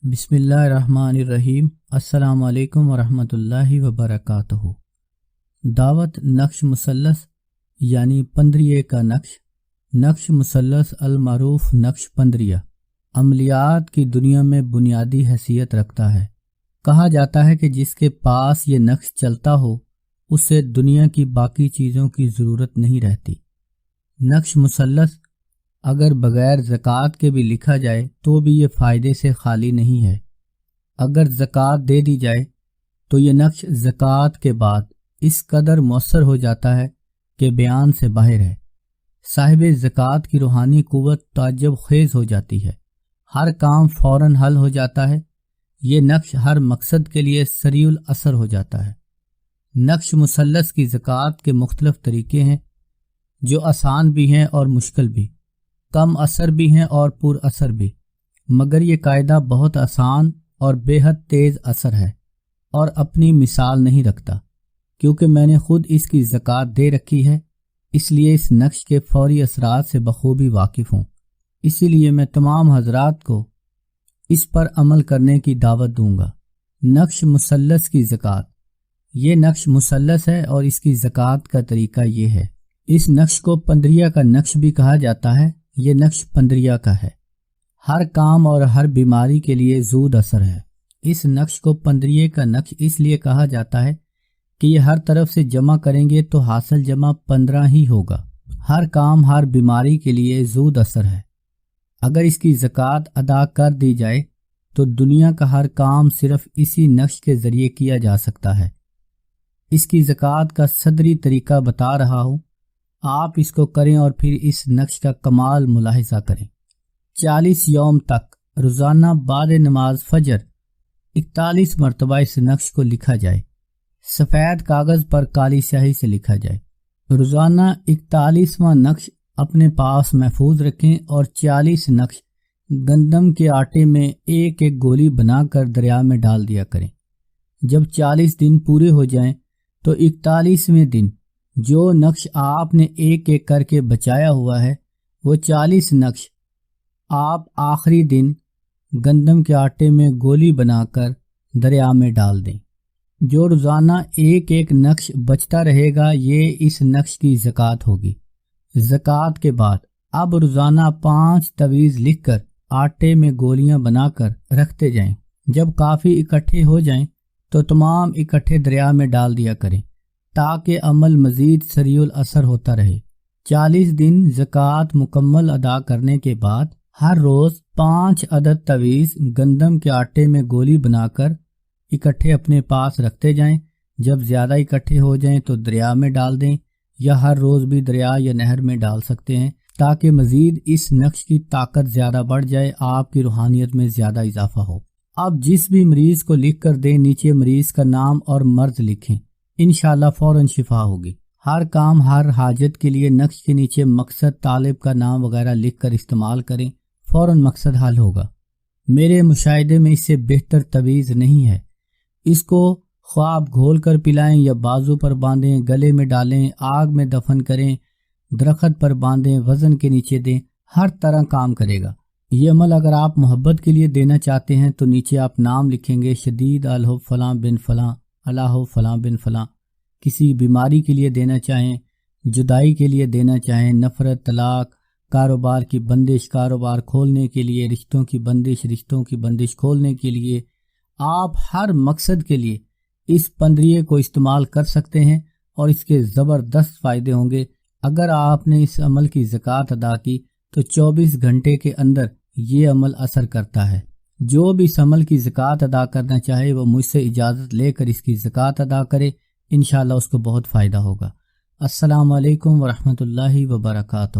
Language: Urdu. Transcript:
بسم اللہ الرحمن الرحیم۔ السلام علیکم ورحمۃ اللہ وبرکاتہ۔ دعوت نقش مثلث یعنی پندریے کا نقش مثلث المعروف نقش پندریہ عملیات کی دنیا میں بنیادی حیثیت رکھتا ہے۔ کہا جاتا ہے کہ جس کے پاس یہ نقش چلتا ہو اسے دنیا کی باقی چیزوں کی ضرورت نہیں رہتی۔ نقش مثلث اگر بغیر زکوٰۃ کے بھی لکھا جائے تو بھی یہ فائدے سے خالی نہیں ہے۔ اگر زکوٰۃ دے دی جائے تو یہ نقش زکوٰۃ کے بعد اس قدر مؤثر ہو جاتا ہے کہ بیان سے باہر ہے۔ صاحب زکوٰۃ کی روحانی قوت تعجب خیز ہو جاتی ہے، ہر کام فوراً حل ہو جاتا ہے۔ یہ نقش ہر مقصد کے لیے سریع الاثر ہو جاتا ہے۔ نقش مثلث کی زکوٰۃ کے مختلف طریقے ہیں جو آسان بھی ہیں اور مشکل بھی، کم اثر بھی ہیں اور پر اثر بھی، مگر یہ قاعدہ بہت آسان اور بے حد تیز اثر ہے اور اپنی مثال نہیں رکھتا، کیونکہ میں نے خود اس کی زکوٰۃ دے رکھی ہے، اس لیے اس نقش کے فوری اثرات سے بخوبی واقف ہوں۔ اسی لیے میں تمام حضرات کو اس پر عمل کرنے کی دعوت دوں گا۔ نقش مثلث کی زکوٰۃ، یہ نقش مثلث ہے اور اس کی زکوٰۃ کا طریقہ یہ ہے۔ اس نقش کو پندریہ کا نقش بھی کہا جاتا ہے۔ یہ نقش پندریہ کا ہے، ہر کام اور ہر بیماری کے لیے زود اثر ہے۔ اس نقش کو پندریہ کا نقش اس لیے کہا جاتا ہے کہ یہ ہر طرف سے جمع کریں گے تو حاصل جمع 15 ہی ہوگا۔ ہر کام ہر بیماری کے لیے زود اثر ہے۔ اگر اس کی زکوٰۃ ادا کر دی جائے تو دنیا کا ہر کام صرف اسی نقش کے ذریعے کیا جا سکتا ہے۔ اس کی زکوٰۃ کا صدری طریقہ بتا رہا ہوں، آپ اس کو کریں اور پھر اس نقش کا کمال ملاحظہ کریں۔ 40 یوم تک روزانہ بعد نماز فجر 41 مرتبہ اس نقش کو لکھا جائے، سفید کاغذ پر کالی سیاہی سے لکھا جائے۔ روزانہ 41واں نقش اپنے پاس محفوظ رکھیں اور 40 نقش گندم کے آٹے میں ایک ایک گولی بنا کر دریا میں ڈال دیا کریں۔ جب 40 دن پورے ہو جائیں تو 41ویں دن جو نقش آپ نے ایک ایک کر کے بچایا ہوا ہے وہ 40 نقش آپ آخری دن گندم کے آٹے میں گولی بنا کر دریا میں ڈال دیں۔ جو روزانہ ایک ایک نقش بچتا رہے گا یہ اس نقش کی زکوٰۃ ہوگی۔ زکوٰۃ کے بعد اب روزانہ 5 تعویذ لکھ کر آٹے میں گولیاں بنا کر رکھتے جائیں۔ جب کافی اکٹھے ہو جائیں تو تمام اکٹھے دریا میں ڈال دیا کریں تاکہ عمل مزید سریع الاثر ہوتا رہے۔ 40 دن زکوٰۃ مکمل ادا کرنے کے بعد ہر روز 5 عدد تعویذ گندم کے آٹے میں گولی بنا کر اکٹھے اپنے پاس رکھتے جائیں۔ جب زیادہ اکٹھے ہو جائیں تو دریا میں ڈال دیں، یا ہر روز بھی دریا یا نہر میں ڈال سکتے ہیں تاکہ مزید اس نقش کی طاقت زیادہ بڑھ جائے، آپ کی روحانیت میں زیادہ اضافہ ہو۔ اب جس بھی مریض کو لکھ کر دیں نیچے مریض کا نام اور مرض لکھیں، انشاءاللہ فوراً شفا ہوگی۔ ہر کام ہر حاجت کے لیے نقش کے نیچے مقصد، طالب کا نام وغیرہ لکھ کر استعمال کریں، فوراً مقصد حل ہوگا۔ میرے مشاہدے میں اس سے بہتر تعویذ نہیں ہے۔ اس کو خواب گھول کر پلائیں یا بازو پر باندھیں، گلے میں ڈالیں، آگ میں دفن کریں، درخت پر باندھیں، وزن کے نیچے دیں، ہر طرح کام کرے گا۔ یہ عمل اگر آپ محبت کے لیے دینا چاہتے ہیں تو نیچے آپ نام لکھیں گے، شدید الحب فلاں بن فلاں، اللہ فلاں بن فلاں۔ کسی بیماری کے لیے دینا چاہیں، جدائی کے لیے دینا چاہیں، نفرت، طلاق، کاروبار کی بندش، کاروبار کھولنے کے لیے، رشتوں کی بندش کھولنے کے لیے، آپ ہر مقصد کے لیے اس پندریے کو استعمال کر سکتے ہیں اور اس کے زبردست فائدے ہوں گے۔ اگر آپ نے اس عمل کی زکوٰۃ ادا کی تو 24 گھنٹے کے اندر یہ عمل اثر کرتا ہے۔ جو بھی اس عمل کی زکوٰۃ ادا کرنا چاہے وہ مجھ سے اجازت لے کر اس کی زکوٰۃ ادا کرے، انشاءاللہ اس کو بہت فائدہ ہوگا۔ السلام علیکم ورحمۃ اللہ وبرکاتہ۔